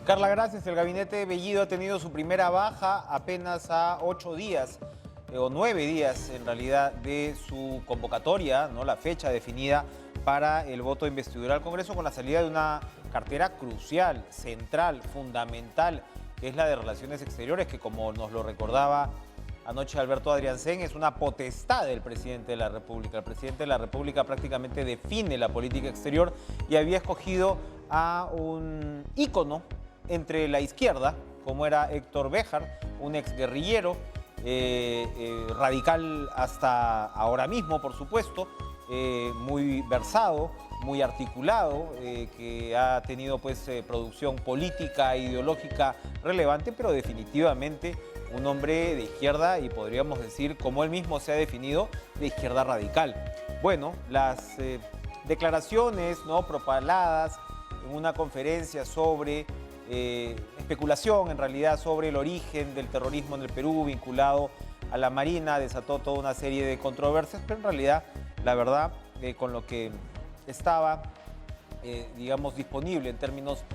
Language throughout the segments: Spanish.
Carla, gracias. El gabinete de Bellido ha tenido su primera baja apenas a 8 días, o 9 días en realidad, de su convocatoria, ¿no? La fecha definida para el voto de investidura al Congreso con la salida de una cartera crucial, central, fundamental, que es la de Relaciones Exteriores, que como nos lo recordaba anoche Alberto Adriancén, es una potestad del presidente de la República. El presidente de la República prácticamente define la política exterior y había escogido a un ícono entre la izquierda, como era Héctor Béjar, un exguerrillero, radical hasta ahora mismo, por supuesto, muy versado, muy articulado, que ha tenido pues producción política, ideológica relevante, pero definitivamente un hombre de izquierda y podríamos decir, como él mismo se ha definido, de izquierda radical. Bueno, las declaraciones, ¿no?, propaladas en una conferencia sobre especulación en realidad sobre el origen del terrorismo en el Perú vinculado a la Marina, desató toda una serie de controversias, pero en realidad, la verdad, con lo que estaba, digamos, disponible en términos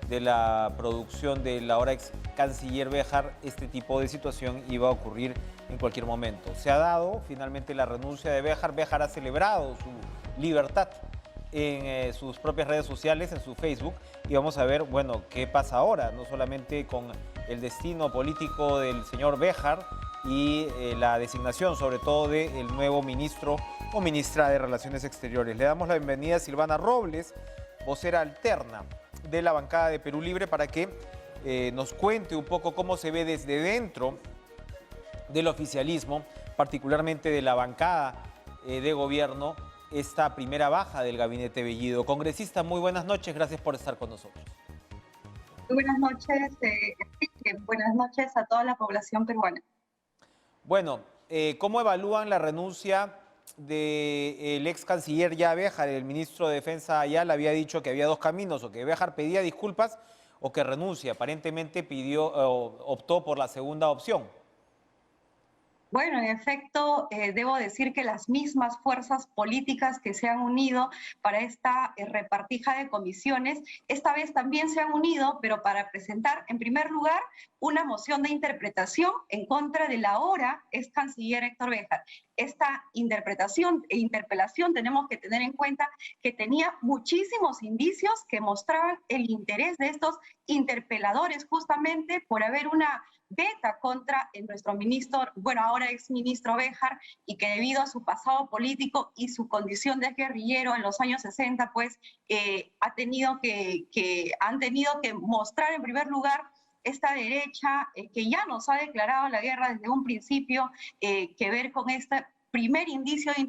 de la producción del ahora ex canciller Béjar, este tipo de situación iba a ocurrir en cualquier momento. Se ha dado finalmente la renuncia de Béjar. Béjar ha celebrado su libertad en sus propias redes sociales, en su Facebook, y vamos a ver, bueno, qué pasa ahora, no solamente con el destino político del señor Béjar y la designación sobre todo del nuevo ministro o ministra de Relaciones Exteriores. Le damos la bienvenida a Silvana Robles, vocera alterna de la bancada de Perú Libre, para que nos cuente un poco cómo se ve desde dentro del oficialismo, particularmente de la bancada de gobierno, esta primera baja del gabinete Bellido. Congresista, muy buenas noches, gracias por estar con nosotros. Muy buenas noches, buenas noches a toda la población peruana. Bueno, ¿cómo evalúan la renuncia del ex canciller ya Béjar? El ministro de Defensa Ayala había dicho que había dos caminos, o que Béjar pedía disculpas o que renuncia. Aparentemente optó por la segunda opción. Bueno, en efecto, debo decir que las mismas fuerzas políticas que se han unido para esta repartija de comisiones, esta vez también se han unido, pero para presentar, en primer lugar, una moción de interpretación en contra del ahora ex canciller Héctor Béjar. Esta interpretación e interpelación tenemos que tener en cuenta que tenía muchísimos indicios que mostraban el interés de estos interpeladores justamente por haber una veta contra nuestro ministro, bueno, ahora exministro Béjar, y que debido a su pasado político y su condición de guerrillero en los años 60, pues han tenido que mostrar en primer lugar esta derecha que ya nos ha declarado la guerra desde un principio, que ver con este primer indicio de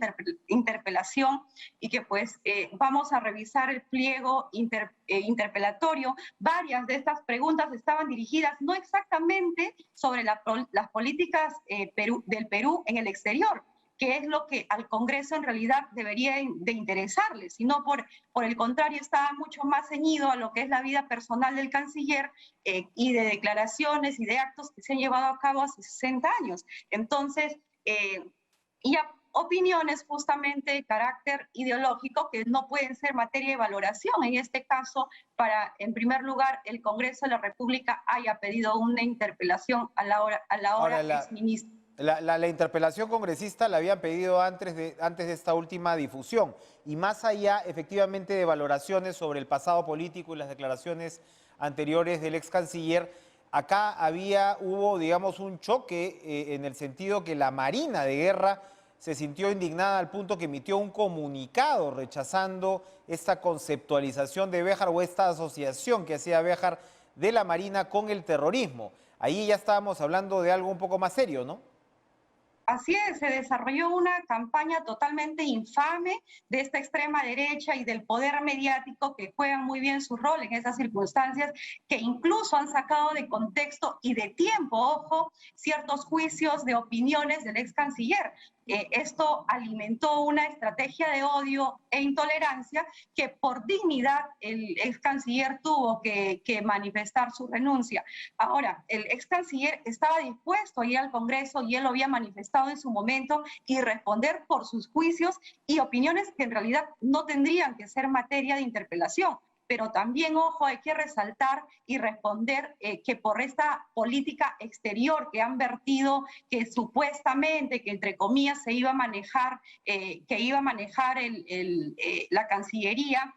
interpelación, y que pues vamos a revisar el pliego interpelatorio. Varias de estas preguntas estaban dirigidas no exactamente sobre las políticas del Perú en el exterior, que es lo que al Congreso en realidad debería de interesarle, sino por el contrario estaba mucho más ceñido a lo que es la vida personal del canciller y de declaraciones y de actos que se han llevado a cabo hace 60 años. Entonces, y a opiniones justamente de carácter ideológico que no pueden ser materia de valoración. En este caso, en primer lugar, el Congreso de la República haya pedido una interpelación a la hora exministra. La interpelación congresista la habían pedido antes de esta última difusión. Y más allá, efectivamente, de valoraciones sobre el pasado político y las declaraciones anteriores del ex canciller, acá hubo, digamos, un choque en el sentido que la Marina de Guerra se sintió indignada al punto que emitió un comunicado rechazando esta conceptualización de Béjar o esta asociación que hacía Béjar de la Marina con el terrorismo. Ahí ya estábamos hablando de algo un poco más serio, ¿no? Así es, se desarrolló una campaña totalmente infame de esta extrema derecha y del poder mediático que juegan muy bien su rol en esas circunstancias, que incluso han sacado de contexto y de tiempo, ojo, ciertos juicios de opiniones del ex canciller. Esto alimentó una estrategia de odio e intolerancia que por dignidad el ex canciller tuvo que manifestar su renuncia. Ahora, el ex canciller estaba dispuesto a ir al Congreso y él lo había manifestado en su momento y responder por sus juicios y opiniones que en realidad no tendrían que ser materia de interpelación. pero también, ojo, hay que resaltar y responder que por esta política exterior que han vertido, que supuestamente, que entre comillas se iba a manejar, la Cancillería,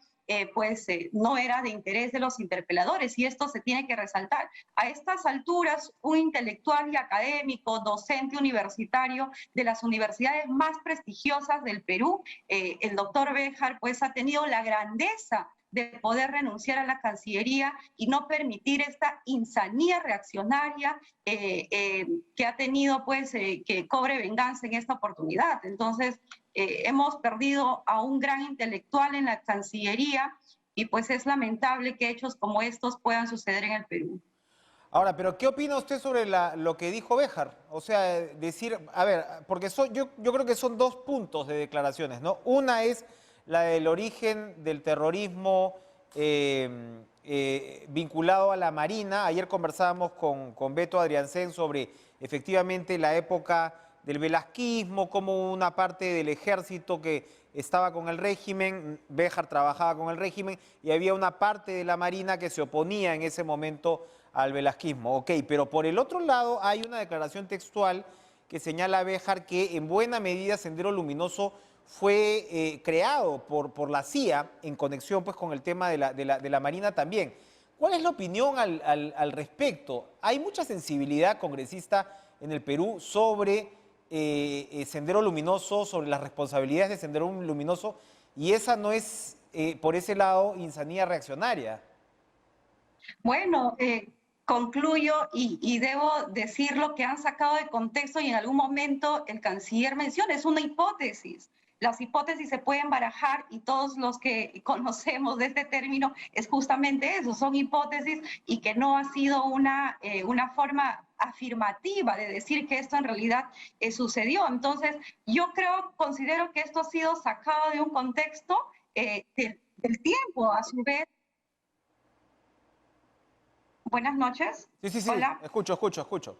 no era de interés de los interpeladores, y esto se tiene que resaltar. A estas alturas, un intelectual y académico, docente universitario de las universidades más prestigiosas del Perú, el doctor Béjar, pues ha tenido la grandeza de poder renunciar a la Cancillería y no permitir esta insanía reaccionaria que ha tenido, que cobre venganza en esta oportunidad. Entonces, hemos perdido a un gran intelectual en la Cancillería y pues es lamentable que hechos como estos puedan suceder en el Perú. Ahora, pero ¿qué opina usted sobre lo que dijo Béjar? O sea, decir, a ver, porque yo creo que son dos puntos de declaraciones, ¿no? Una es la del origen del terrorismo vinculado a la Marina. Ayer conversábamos con Beto Adriancén sobre efectivamente la época del velasquismo, como una parte del ejército que estaba con el régimen, Béjar trabajaba con el régimen, y había una parte de la Marina que se oponía en ese momento al velasquismo. Ok, pero por el otro lado hay una declaración textual que señala a Béjar que en buena medida Sendero Luminoso fue creado por la CIA en conexión pues, con el tema de la Marina también. ¿Cuál es la opinión al respecto? Hay mucha sensibilidad congresista en el Perú sobre Sendero Luminoso, sobre las responsabilidades de Sendero Luminoso, y esa no es, por ese lado, insanía reaccionaria. Bueno, concluyo y debo decir lo que han sacado de contexto y en algún momento el canciller menciona, es una hipótesis. Las hipótesis se pueden barajar y todos los que conocemos de este término es justamente eso, son hipótesis y que no ha sido una forma afirmativa de decir que esto en realidad sucedió. Entonces, considero que esto ha sido sacado de un contexto del tiempo, a su vez. Buenas noches. Sí, Hola. escucho.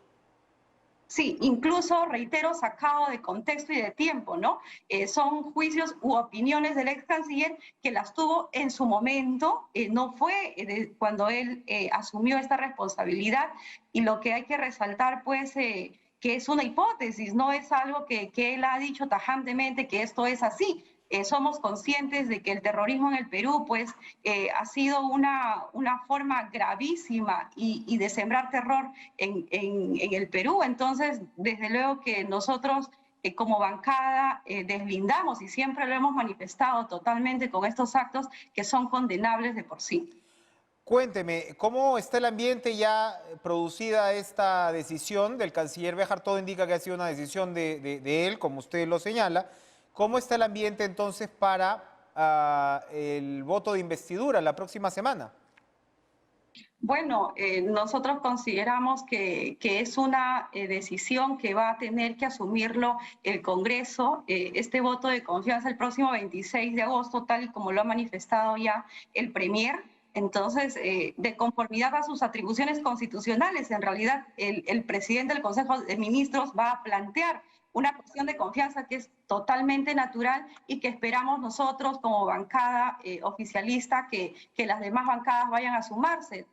Sí, incluso, reitero, sacado de contexto y de tiempo, ¿no? Son juicios u opiniones del ex canciller que las tuvo en su momento, no fue cuando él asumió esta responsabilidad, y lo que hay que resaltar, pues, que es una hipótesis, no es algo que él ha dicho tajantemente que esto es así. Somos conscientes de que el terrorismo en el Perú pues, ha sido una forma gravísima y de sembrar terror en el Perú. Entonces, desde luego que nosotros como bancada deslindamos y siempre lo hemos manifestado totalmente con estos actos que son condenables de por sí. Cuénteme, ¿cómo está el ambiente ya producida esta decisión del canciller Béjar? Todo indica que ha sido una decisión de él, como usted lo señala. ¿Cómo está el ambiente entonces para el voto de investidura la próxima semana? Bueno, nosotros consideramos que es una decisión que va a tener que asumirlo el Congreso, este voto de confianza el próximo 26 de agosto, tal y como lo ha manifestado ya el Premier. Entonces, de conformidad a sus atribuciones constitucionales, en realidad el presidente del Consejo de Ministros va a plantear una cuestión de confianza que es totalmente natural y que esperamos nosotros como bancada oficialista que las demás bancadas vayan a sumarse.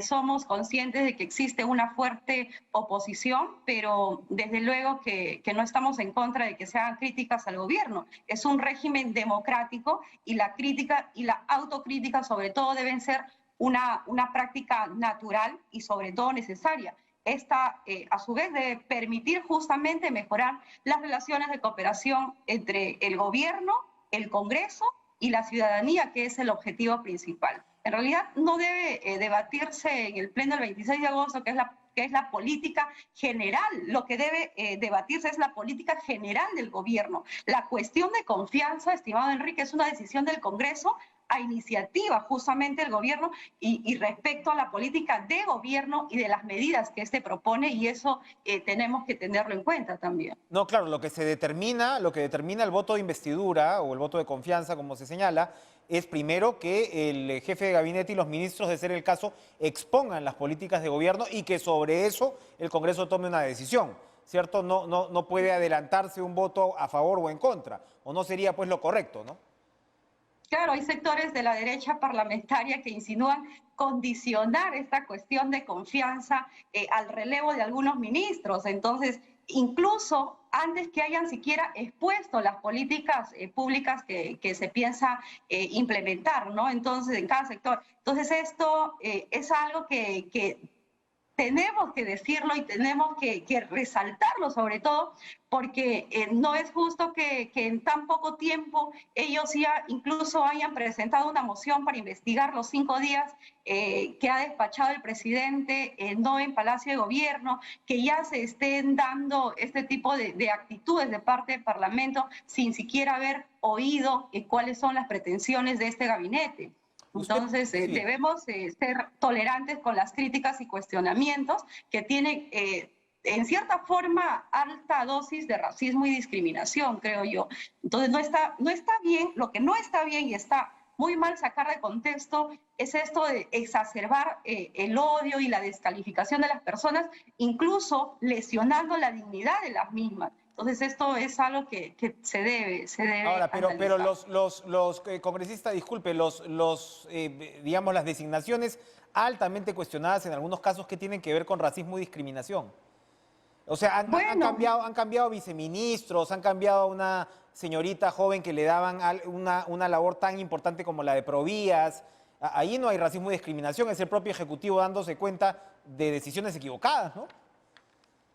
Somos conscientes de que existe una fuerte oposición, pero desde luego que no estamos en contra de que se hagan críticas al gobierno. Es un régimen democrático y la crítica y la autocrítica sobre todo deben ser una práctica natural y sobre todo necesaria. Esta, a su vez, debe permitir justamente mejorar las relaciones de cooperación entre el gobierno, el Congreso y la ciudadanía, que es el objetivo principal. En realidad no debe debatirse en el pleno del 26 de agosto, que es la política general. Lo que debe debatirse es la política general del gobierno. La cuestión de confianza, estimado Enrique, es una decisión del Congreso a iniciativa justamente del gobierno y respecto a la política de gobierno y de las medidas que este propone, y eso tenemos que tenerlo en cuenta también. No, claro, lo que determina el voto de investidura o el voto de confianza, como se señala, es primero que el jefe de gabinete y los ministros, de ser el caso, expongan las políticas de gobierno y que sobre eso el Congreso tome una decisión, ¿cierto? No puede adelantarse un voto a favor o en contra, o no sería pues lo correcto, ¿no? Claro, hay sectores de la derecha parlamentaria que insinúan condicionar esta cuestión de confianza al relevo de algunos ministros. Entonces, incluso antes que hayan siquiera expuesto las políticas públicas que se piensa implementar, ¿no? Entonces, en cada sector. Entonces, esto es algo que tenemos que decirlo y tenemos que resaltarlo sobre todo porque no es justo que en tan poco tiempo ellos ya incluso hayan presentado una moción para investigar los 5 días que ha despachado el presidente, no en Palacio de Gobierno, que ya se estén dando este tipo de actitudes de parte del Parlamento sin siquiera haber oído cuáles son las pretensiones de este gabinete. Entonces, Sí. debemos ser tolerantes con las críticas y cuestionamientos que tienen, en cierta forma, alta dosis de racismo y discriminación, creo yo. Entonces, no está bien, lo que no está bien y está muy mal sacar de contexto es esto de exacerbar el odio y la descalificación de las personas, incluso lesionando la dignidad de las mismas. Entonces, esto es algo que se debe Ahora, pero analizar. los congresistas, disculpe, digamos, las designaciones altamente cuestionadas en algunos casos que tienen que ver con racismo y discriminación. O sea, Bueno, han cambiado viceministros, han cambiado a una señorita joven que le daban una labor tan importante como la de Provías. Ahí no hay racismo y discriminación, es el propio Ejecutivo dándose cuenta de decisiones equivocadas, ¿no?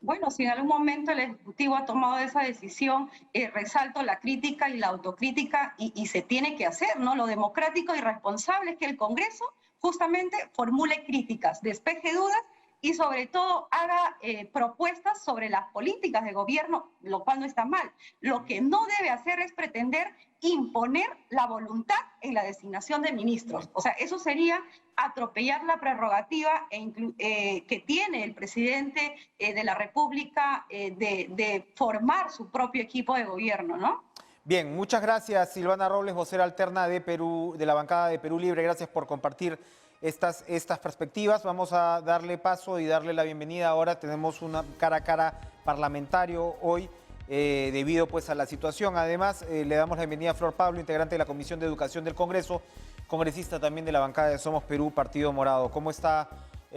bueno, si en algún momento el Ejecutivo ha tomado esa decisión, resalto la crítica y la autocrítica y se tiene que hacer, ¿no? Lo democrático y responsable es que el Congreso justamente formule críticas, despeje dudas y sobre todo haga propuestas sobre las políticas de gobierno, lo cual no está mal. Lo que no debe hacer es pretender imponer la voluntad en la designación de ministros. O sea, eso sería atropellar la prerrogativa que tiene el presidente de la República de formar su propio equipo de gobierno, ¿no? Bien, muchas gracias Silvana Robles, vocera alterna de Perú, de la bancada de Perú Libre. Gracias por compartir estas perspectivas. Vamos a darle paso y darle la bienvenida. Ahora tenemos una cara a cara parlamentario hoy debido pues a la situación. Además, le damos la bienvenida a Flor Pablo, integrante de la Comisión de Educación del Congreso, congresista también de la bancada de Somos Perú, Partido Morado. ¿Cómo está,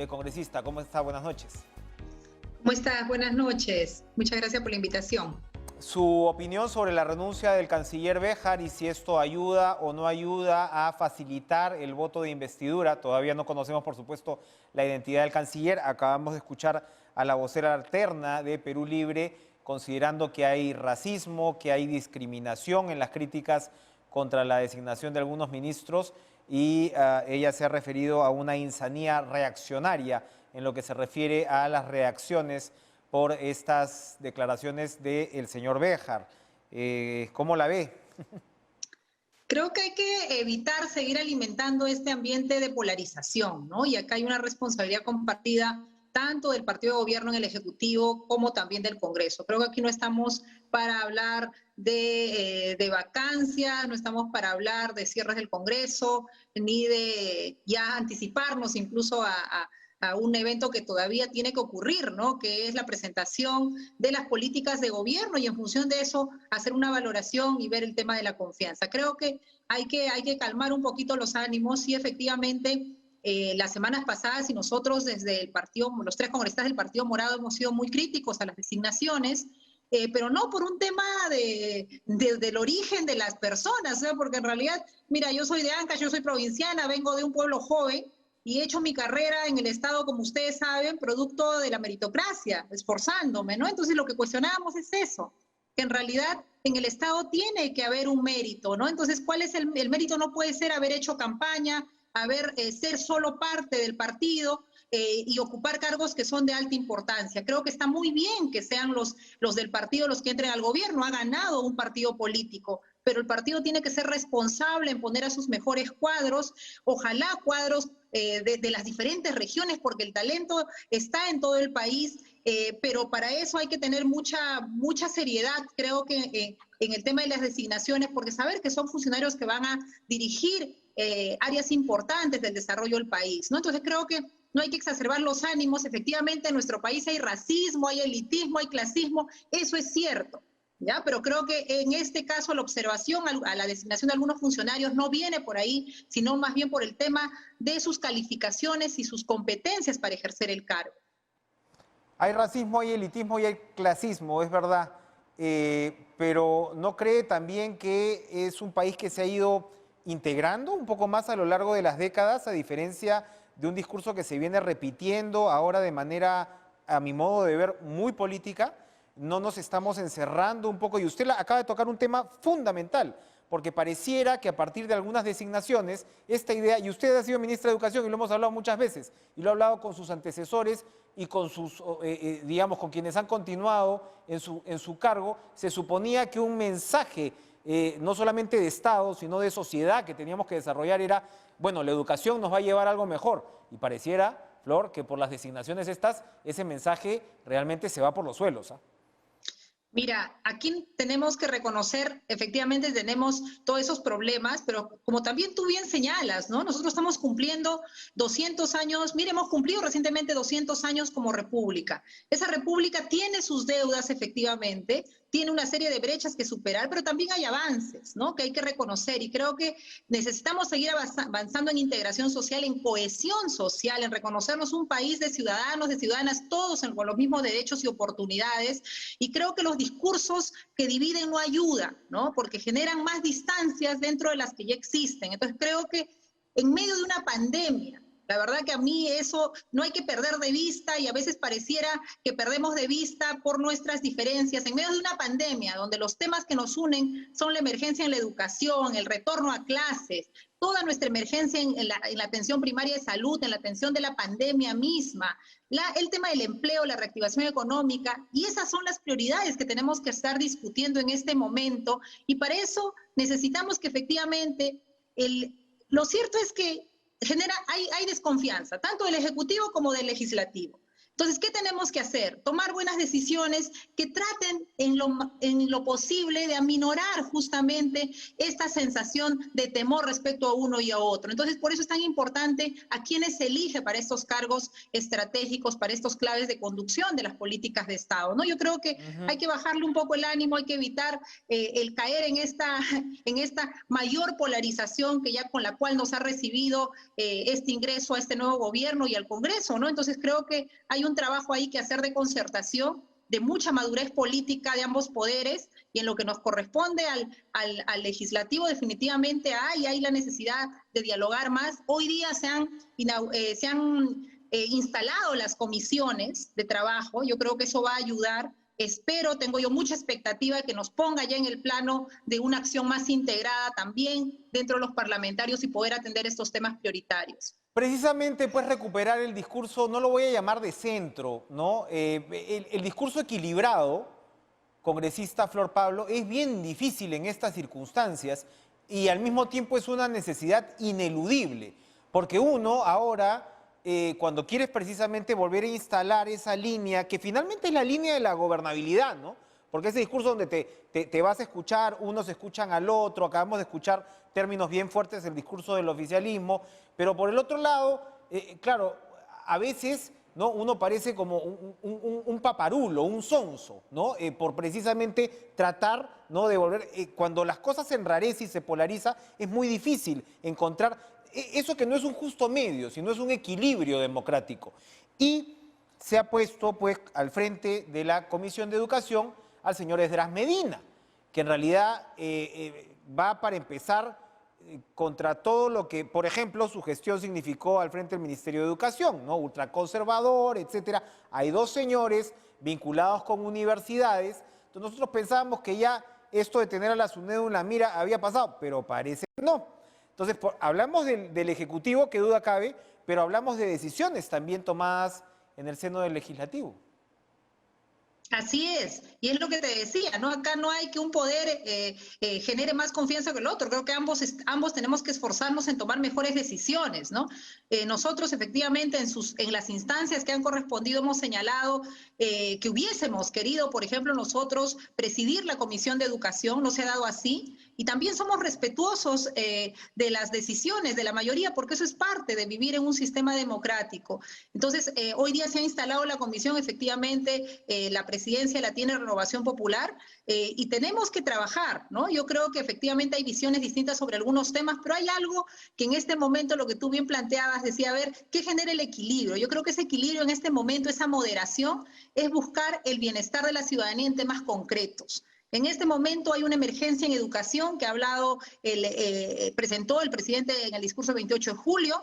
congresista? ¿Cómo está? Buenas noches. ¿Cómo estás? Buenas noches. Muchas gracias por la invitación. Su opinión sobre la renuncia del canciller Béjar y si esto ayuda o no ayuda a facilitar el voto de investidura. Todavía no conocemos, por supuesto, la identidad del canciller. Acabamos de escuchar a la vocera alterna de Perú Libre considerando que hay racismo, que hay discriminación en las críticas contra la designación de algunos ministros y ella se ha referido a una insanía reaccionaria en lo que se refiere a las reacciones por estas declaraciones del señor Béjar. ¿Cómo la ve? Creo que hay que evitar seguir alimentando este ambiente de polarización, ¿no? Y acá hay una responsabilidad compartida tanto del partido de gobierno en el Ejecutivo como también del Congreso. Creo que aquí no estamos para hablar de vacancias, no estamos para hablar de cierres del Congreso, ni de ya anticiparnos incluso a un evento que todavía tiene que ocurrir, ¿no? Que es la presentación de las políticas de gobierno y en función de eso hacer una valoración y ver el tema de la confianza. Creo que hay que calmar un poquito los ánimos y efectivamente las semanas pasadas y nosotros desde el partido, los 3 congresistas del Partido Morado hemos sido muy críticos a las designaciones, pero no por un tema del origen de las personas, ¿eh? Porque en realidad, mira, yo soy de Ancash, yo soy provinciana, vengo de un pueblo joven, y he hecho mi carrera en el Estado, como ustedes saben, producto de la meritocracia, esforzándome, ¿no? Entonces lo que cuestionábamos es eso, que en realidad en el Estado tiene que haber un mérito, ¿no? Entonces, ¿cuál es el mérito? No puede ser haber hecho campaña, ser solo parte del partido y ocupar cargos que son de alta importancia. Creo que está muy bien que sean los del partido los que entren al gobierno, ha ganado un partido político, pero el partido tiene que ser responsable en poner a sus mejores cuadros, ojalá cuadros de las diferentes regiones, porque el talento está en todo el país, pero para eso hay que tener mucha seriedad, creo que en el tema de las designaciones, porque saber que son funcionarios que van a dirigir áreas importantes del desarrollo del país, ¿no? Entonces creo que no hay que exacerbar los ánimos. Efectivamente, en nuestro país hay racismo, hay elitismo, hay clasismo, eso es cierto. ¿ya? Pero creo que en este caso la observación a la designación de algunos funcionarios no viene por ahí, sino más bien por el tema de sus calificaciones y sus competencias para ejercer el cargo. Hay racismo, hay elitismo y hay clasismo, es verdad, pero ¿no cree también que es un país que se ha ido integrando un poco más a lo largo de las décadas, a diferencia de un discurso que se viene repitiendo ahora de manera, a mi modo de ver, muy política? No nos estamos encerrando un poco, y usted acaba de tocar un tema fundamental, porque pareciera que a partir de algunas designaciones, esta idea, y usted ha sido ministra de Educación y lo hemos hablado muchas veces, y lo ha hablado con sus antecesores y con sus, digamos, con quienes han continuado en su cargo, se suponía que un mensaje, no solamente de Estado, sino de sociedad que teníamos que desarrollar era, bueno, la educación nos va a llevar a algo mejor, y pareciera, Flor, que por las designaciones estas, ese mensaje realmente se va por los suelos, ¿ah? Mira, aquí tenemos que reconocer, efectivamente tenemos todos esos problemas, pero como también tú bien señalas, ¿no? Nosotros estamos cumpliendo 200 años, mire, hemos cumplido recientemente 200 años como república. Esa república tiene sus deudas, efectivamente, tiene una serie de brechas que superar, pero también hay avances, ¿no? Que hay que reconocer, y creo que necesitamos seguir avanzando en integración social, en cohesión social, en reconocernos un país de ciudadanos, de ciudadanas, todos con los mismos derechos y oportunidades, y creo que los discursos que dividen no ayudan, ¿no? Porque generan más distancias dentro de las que ya existen. Entonces creo que en medio de una pandemia, la verdad que a mí eso no hay que perder de vista, y a veces pareciera que perdemos de vista por nuestras diferencias. En medio de una pandemia donde los temas que nos unen son la emergencia en la educación, el retorno a clases, toda nuestra emergencia en la atención primaria de salud, en la atención de la pandemia misma, el tema del empleo, la reactivación económica, y esas son las prioridades que tenemos que estar discutiendo en este momento, y para eso necesitamos que efectivamente, lo cierto es que hay desconfianza, tanto del Ejecutivo como del Legislativo. Entonces, ¿qué tenemos que hacer? Tomar buenas decisiones que traten en lo posible de aminorar justamente esta sensación de temor respecto a uno y a otro. Entonces, por eso es tan importante a quienes se elige para estos cargos estratégicos, para estos claves de conducción de las políticas de Estado, ¿no? Yo creo que hay que bajarle un poco el ánimo, hay que evitar el caer en esta mayor polarización que ya con la cual nos ha recibido este ingreso a este nuevo gobierno y al Congreso, ¿no? Entonces, creo que hay un trabajo ahí que hacer de concertación, de mucha madurez política de ambos poderes, y en lo que nos corresponde al legislativo definitivamente hay la necesidad de dialogar más. Hoy día se han instalado las comisiones de trabajo, yo creo que eso va a ayudar. Espero, tengo yo mucha expectativa de que nos ponga ya en el plano de una acción más integrada también dentro de los parlamentarios y poder atender estos temas prioritarios. Precisamente, pues, recuperar el discurso, no lo voy a llamar de centro, ¿no? El discurso equilibrado, congresista Flor Pablo, es bien difícil en estas circunstancias, y al mismo tiempo es una necesidad ineludible, porque uno ahora, cuando quieres precisamente volver a instalar esa línea, que finalmente es la línea de la gobernabilidad, ¿no? Porque ese discurso donde te vas a escuchar, unos escuchan al otro, acabamos de escuchar términos bien fuertes del discurso del oficialismo, pero por el otro lado, claro, a veces, ¿no?, uno parece como un paparulo, un sonso, ¿no? Por precisamente tratar, ¿no?, de volver, cuando las cosas se enrarecen y se polariza, es muy difícil encontrar eso, que no es un justo medio, sino es un equilibrio democrático. Y se ha puesto, pues, al frente de la Comisión de Educación al señor Esdras Medina, que en realidad va, para empezar, contra todo lo que, por ejemplo, su gestión significó al frente del Ministerio de Educación, ¿no? Ultraconservador, etcétera. Hay dos señores vinculados con universidades. Entonces nosotros pensábamos que ya esto de tener a la SUNEDU en la mira había pasado, pero parece que no. Entonces, hablamos del Ejecutivo, que duda cabe, pero hablamos de decisiones también tomadas en el seno del Legislativo. Así es, y es lo que te decía, ¿no? Acá no hay que un poder genere más confianza que el otro. Creo que ambos tenemos que esforzarnos en tomar mejores decisiones, ¿no? Nosotros efectivamente en las instancias que han correspondido hemos señalado que hubiésemos querido, por ejemplo, nosotros presidir la Comisión de Educación, no se ha dado así, y también somos respetuosos de las decisiones de la mayoría, porque eso es parte de vivir en un sistema democrático. Entonces, hoy día se ha instalado la comisión, efectivamente, la presidencia la tiene Renovación Popular, y tenemos que trabajar, ¿no? Yo creo que efectivamente hay visiones distintas sobre algunos temas, pero hay algo que en este momento, lo que tú bien planteabas, decía, a ver, ¿qué genera el equilibrio? Yo creo que ese equilibrio en este momento, esa moderación, es buscar el bienestar de la ciudadanía en temas concretos. En este momento hay una emergencia en educación que ha hablado, presentó el presidente en el discurso del 28 de julio,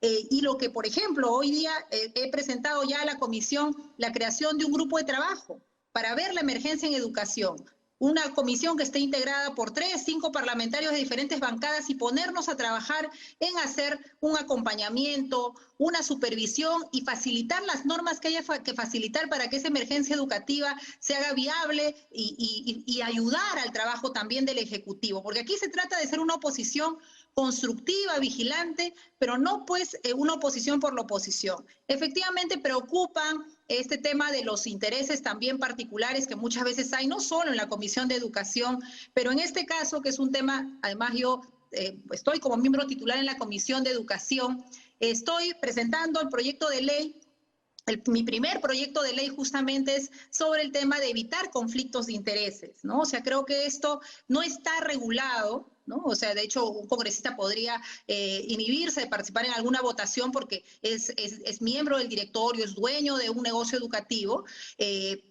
y lo que, por ejemplo, hoy día he presentado ya a la comisión la creación de un grupo de trabajo para ver la emergencia en educación. Una comisión que esté integrada por 3, 5 parlamentarios de diferentes bancadas y ponernos a trabajar en hacer un acompañamiento, una supervisión y facilitar las normas que haya que facilitar para que esa emergencia educativa se haga viable y ayudar al trabajo también del Ejecutivo. Porque aquí se trata de ser una oposición constructiva, vigilante, pero no pues una oposición por la oposición. Efectivamente preocupan este tema de los intereses también particulares que muchas veces hay, no solo en la Comisión de Educación, pero en este caso, que es un tema, además yo estoy como miembro titular en la Comisión de Educación, estoy presentando el proyecto de ley. Mi primer proyecto de ley justamente es sobre el tema de evitar conflictos de intereses, ¿no? O sea, creo que esto no está regulado, ¿no? O sea, de hecho, un congresista podría inhibirse de participar en alguna votación porque es miembro del directorio, es dueño de un negocio educativo,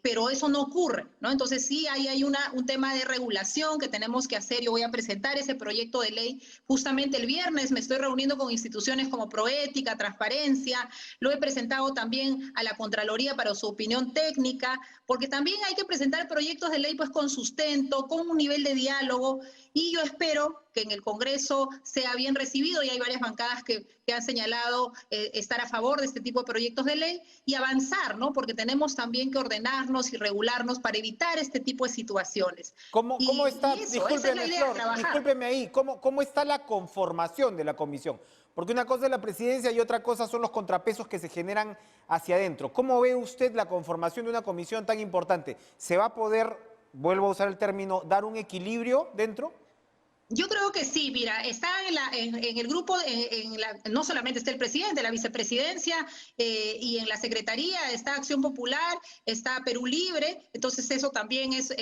pero eso no ocurre, ¿no? Entonces sí hay un tema de regulación que tenemos que hacer. Yo voy a presentar ese proyecto de ley justamente el viernes. Me estoy reuniendo con instituciones como Proética, Transparencia, lo he presentado también a la Contraloría para su opinión técnica, porque también hay que presentar proyectos de ley pues con sustento, con un nivel de diálogo, y yo espero que en el Congreso sea bien recibido, y hay varias bancadas que han señalado estar a favor de este tipo de proyectos de ley, y avanzar, ¿no? Porque tenemos también que ordenarnos y regularnos para evitar este tipo de situaciones. ¿Cómo está? Esa es la idea, Flor, trabajar. discúlpeme ahí, ¿cómo está la conformación de la comisión? Porque una cosa es la presidencia y otra cosa son los contrapesos que se generan hacia adentro. ¿Cómo ve usted la conformación de una comisión tan importante? ¿Se va a poder, vuelvo a usar el término, dar un equilibrio dentro? Yo creo que sí, mira, está en el grupo, no solamente está el presidente, la vicepresidencia, y en la secretaría está Acción Popular, está Perú Libre. Entonces eso también es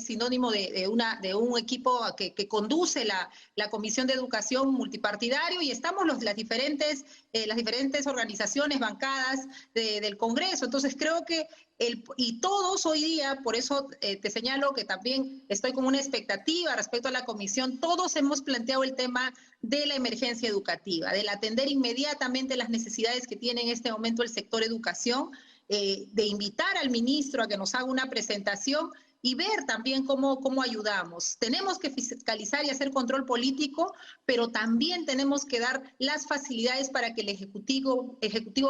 sinónimo de un equipo que conduce la Comisión de Educación multipartidario, y estamos las diferentes organizaciones, bancadas del Congreso. Entonces creo que y todos hoy día, por eso te señalo que también estoy con una expectativa respecto a la comisión, todos hemos planteado el tema de la emergencia educativa, del atender inmediatamente las necesidades que tiene en este momento el sector educación, de invitar al ministro a que nos haga una presentación y ver también cómo ayudamos. Tenemos que fiscalizar y hacer control político, pero también tenemos que dar las facilidades para que el Ejecutivo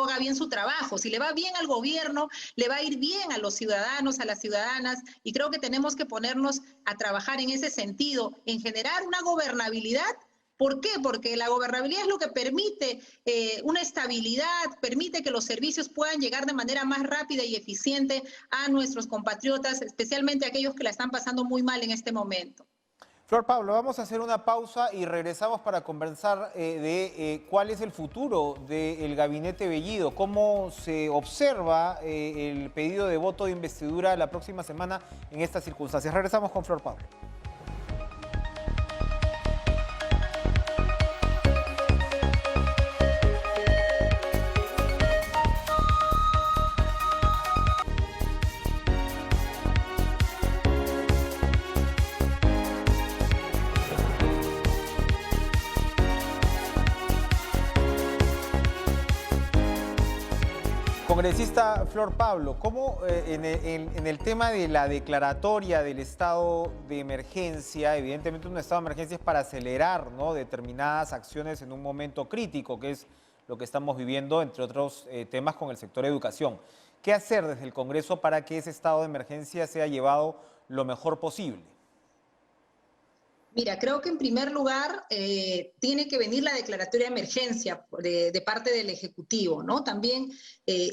haga bien su trabajo. Si le va bien al gobierno, le va a ir bien a los ciudadanos, a las ciudadanas, y creo que tenemos que ponernos a trabajar en ese sentido, en generar una gobernabilidad. ¿Por qué? Porque la gobernabilidad es lo que permite una estabilidad, permite que los servicios puedan llegar de manera más rápida y eficiente a nuestros compatriotas, especialmente aquellos que la están pasando muy mal en este momento. Flor Pablo, vamos a hacer una pausa y regresamos para conversar de cuál es el futuro del gabinete Bellido, cómo se observa el pedido de voto de investidura la próxima semana en estas circunstancias. Regresamos con Flor Pablo. Congresista Flor Pablo, ¿cómo en el tema de la declaratoria del estado de emergencia, evidentemente un estado de emergencia es para acelerar, ¿no?, determinadas acciones en un momento crítico, que es lo que estamos viviendo, entre otros temas con el sector educación? ¿Qué hacer desde el Congreso para que ese estado de emergencia sea llevado lo mejor posible? Mira, creo que en primer lugar tiene que venir la declaratoria de emergencia de parte del Ejecutivo, ¿no? También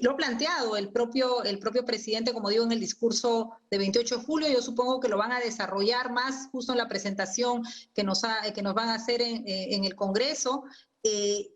lo ha planteado el propio presidente, como digo, en el discurso de 28 de julio. Yo supongo que lo van a desarrollar más justo en la presentación que nos van a hacer en el Congreso.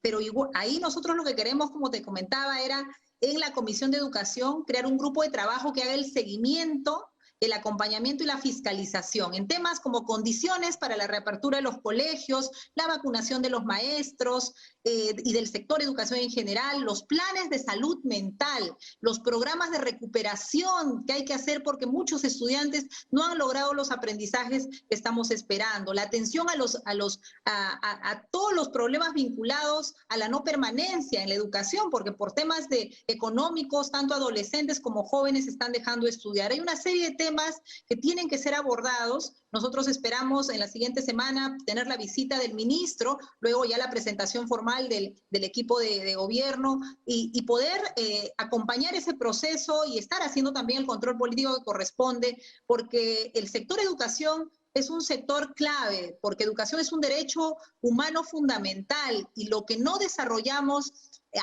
Pero igual, ahí nosotros lo que queremos, como te comentaba, era en la Comisión de Educación crear un grupo de trabajo que haga el seguimiento, el acompañamiento y la fiscalización en temas como condiciones para la reapertura de los colegios, la vacunación de los maestros y del sector educación en general, los planes de salud mental, los programas de recuperación que hay que hacer porque muchos estudiantes no han logrado los aprendizajes que estamos esperando, la atención a todos los problemas vinculados a la no permanencia en la educación, porque por temas económicos, tanto adolescentes como jóvenes están dejando de estudiar. Hay una serie de temas que tienen que ser abordados. Nosotros esperamos en la siguiente semana tener la visita del ministro, luego ya la presentación formal del equipo de gobierno y poder acompañar ese proceso y estar haciendo también el control político que corresponde, porque el sector educación es un sector clave, porque educación es un derecho humano fundamental y lo que no desarrollamos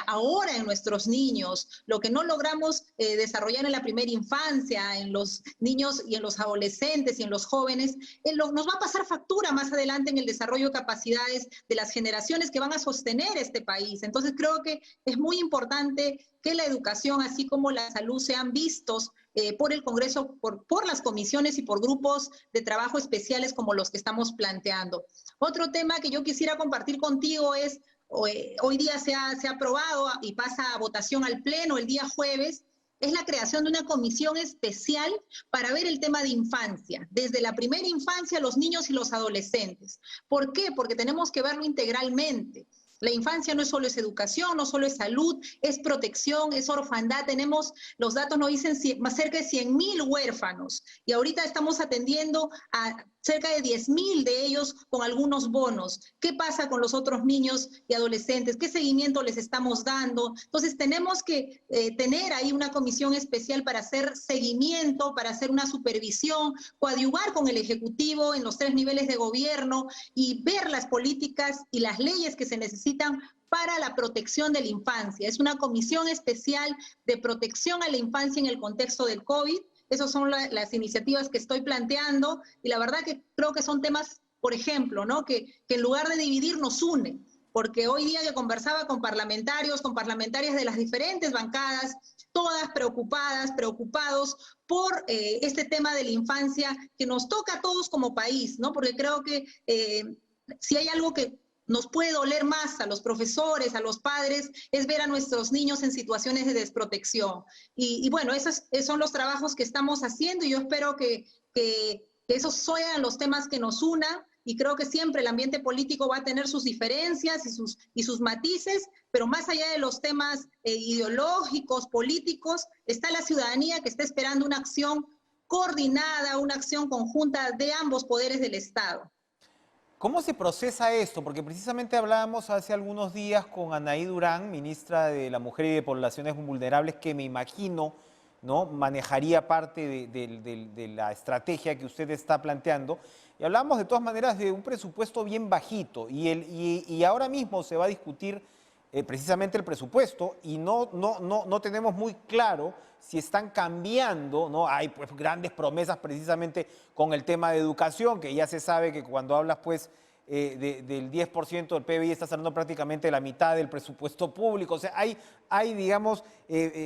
ahora en nuestros niños, lo que no logramos desarrollar en la primera infancia, en los niños y en los adolescentes y en los jóvenes, nos va a pasar factura más adelante en el desarrollo de capacidades de las generaciones que van a sostener este país. Entonces creo que es muy importante que la educación, así como la salud, sean vistos por el Congreso, por las comisiones y por grupos de trabajo especiales como los que estamos planteando. Otro tema que yo quisiera compartir contigo es, hoy día se ha aprobado y pasa a votación al Pleno el día jueves, es la creación de una comisión especial para ver el tema de infancia, desde la primera infancia, los niños y los adolescentes. ¿Por qué? Porque tenemos que verlo integralmente. La infancia no solo es educación, no solo es salud, es protección, es orfandad. Tenemos, los datos nos dicen más cerca de 100.000 huérfanos y ahorita estamos atendiendo a cerca de 10.000 de ellos con algunos bonos. ¿Qué pasa con los otros niños y adolescentes? ¿Qué seguimiento les estamos dando? Entonces tenemos que tener ahí una comisión especial para hacer seguimiento, para hacer una supervisión, coadyuvar con el Ejecutivo en los 3 niveles de gobierno y ver las políticas y las leyes que se necesitan para la protección de la infancia. Es una comisión especial de protección a la infancia en el contexto del COVID. Esas son las iniciativas que estoy planteando y la verdad que creo que son temas, por ejemplo, ¿no? que en lugar de dividir nos unen, porque hoy día que conversaba con parlamentarios, con parlamentarias de las diferentes bancadas, todas preocupadas, preocupados por este tema de la infancia que nos toca a todos como país, ¿no? Porque creo que si hay algo que nos puede doler más a los profesores, a los padres, es ver a nuestros niños en situaciones de desprotección. Y bueno, esos son los trabajos que estamos haciendo y yo espero que esos sean los temas que nos unan y creo que siempre el ambiente político va a tener sus diferencias y sus matices, pero más allá de los temas ideológicos, políticos, está la ciudadanía que está esperando una acción coordinada, una acción conjunta de ambos poderes del Estado. ¿Cómo se procesa esto? Porque precisamente hablábamos hace algunos días con Anaí Durán, ministra de la Mujer y de Poblaciones Vulnerables, que me imagino, ¿no?, manejaría parte de la estrategia que usted está planteando. Y hablábamos de todas maneras de un presupuesto bien bajito y ahora mismo se va a discutir precisamente el presupuesto y no tenemos muy claro si están cambiando, ¿no? Hay pues grandes promesas precisamente con el tema de educación, que ya se sabe que cuando hablas pues del 10% del PBI estás hablando prácticamente de la mitad del presupuesto público. O sea, hay digamos,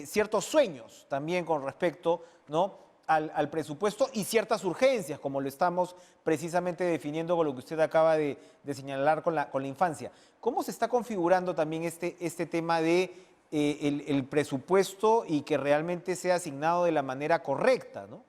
ciertos sueños también con respecto, ¿no?, al presupuesto y ciertas urgencias, como lo estamos precisamente definiendo con lo que usted acaba de señalar con la infancia. ¿Cómo se está configurando también este tema de el presupuesto y que realmente sea asignado de la manera correcta, ¿no?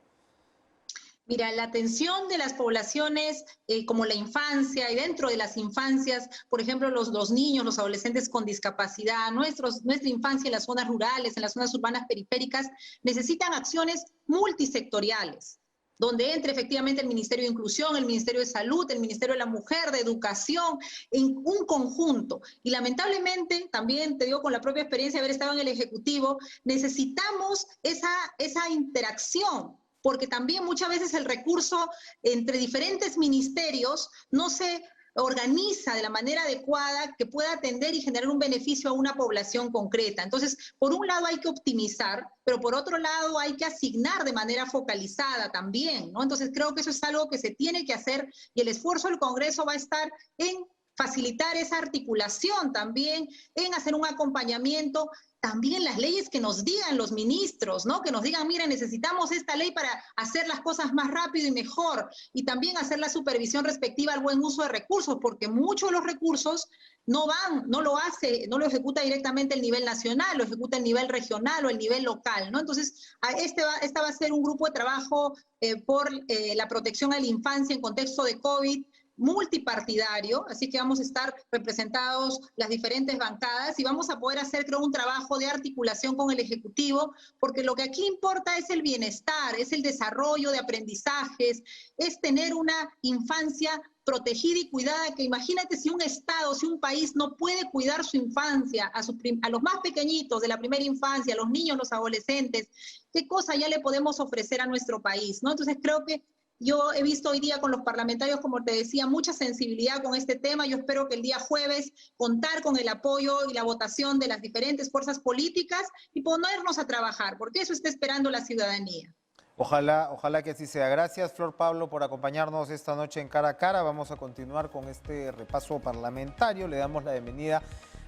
Mira, la atención de las poblaciones como la infancia y dentro de las infancias, por ejemplo, los niños, los adolescentes con discapacidad, nuestra infancia en las zonas rurales, en las zonas urbanas periféricas, necesitan acciones multisectoriales, donde entre efectivamente el Ministerio de Inclusión, el Ministerio de Salud, el Ministerio de la Mujer, de Educación, en un conjunto. Y lamentablemente, también te digo con la propia experiencia de haber estado en el Ejecutivo, necesitamos esa interacción porque también muchas veces el recurso entre diferentes ministerios no se organiza de la manera adecuada que pueda atender y generar un beneficio a una población concreta. Entonces, por un lado hay que optimizar, pero por otro lado hay que asignar de manera focalizada también, ¿no? Entonces, creo que eso es algo que se tiene que hacer y el esfuerzo del Congreso va a estar en facilitar esa articulación también, en hacer un acompañamiento, también las leyes que nos digan los ministros, ¿no? Que nos digan, mira, necesitamos esta ley para hacer las cosas más rápido y mejor, y también hacer la supervisión respectiva al buen uso de recursos, porque muchos de los recursos no lo ejecuta directamente el nivel nacional, lo ejecuta el nivel regional o el nivel local, ¿no? Entonces, esta va a ser un grupo de trabajo por la protección a la infancia en contexto de COVID, multipartidario, así que vamos a estar representados las diferentes bancadas y vamos a poder hacer, creo, un trabajo de articulación con el Ejecutivo, porque lo que aquí importa es el bienestar, es el desarrollo de aprendizajes, es tener una infancia protegida y cuidada, que imagínate si un Estado, si un país no puede cuidar su infancia, a los más pequeñitos de la primera infancia, a los niños, los adolescentes, ¿qué cosa ya le podemos ofrecer a nuestro país, ¿no? Entonces creo que yo he visto hoy día con los parlamentarios, como te decía, mucha sensibilidad con este tema. Yo espero que el día jueves contar con el apoyo y la votación de las diferentes fuerzas políticas y ponernos a trabajar, porque eso está esperando la ciudadanía. Ojalá que así sea. Gracias, Flor Pablo, por acompañarnos esta noche en Cara a Cara. Vamos a continuar con este repaso parlamentario. Le damos la bienvenida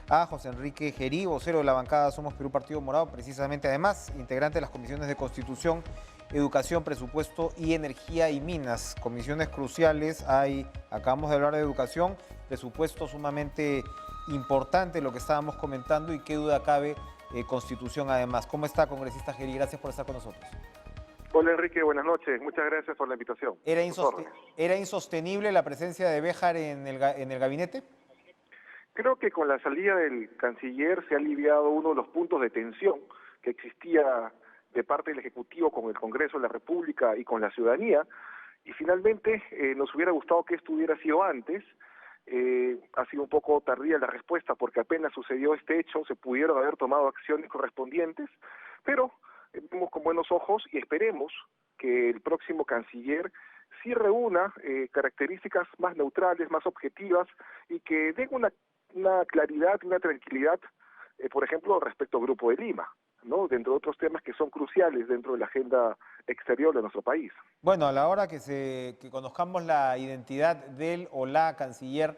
a José Enrique Gerí, vocero de la bancada Somos Perú Partido Morado, precisamente además integrante de las comisiones de Constitución, Educación, Presupuesto y Energía y Minas. Comisiones cruciales acabamos de hablar de educación, presupuesto sumamente importante, lo que estábamos comentando, y qué duda cabe, Constitución además. ¿Cómo está, congresista Gerí? Gracias por estar con nosotros. Hola Enrique, buenas noches. Muchas gracias por la invitación. ¿Era insostenible la presencia de Béjar en el gabinete? Creo que con la salida del canciller se ha aliviado uno de los puntos de tensión que existía de parte del Ejecutivo con el Congreso de la República y con la ciudadanía, y finalmente nos hubiera gustado que esto hubiera sido antes. Ha sido un poco tardía la respuesta porque apenas sucedió este hecho se pudieron haber tomado acciones correspondientes, pero vemos con buenos ojos y esperemos que el próximo canciller sí reúna características más neutrales, más objetivas y que den una claridad y una tranquilidad, por ejemplo, respecto al Grupo de Lima, ¿no? Dentro de otros temas que son cruciales dentro de la agenda exterior de nuestro país. Bueno, a la hora que conozcamos la identidad del o la canciller,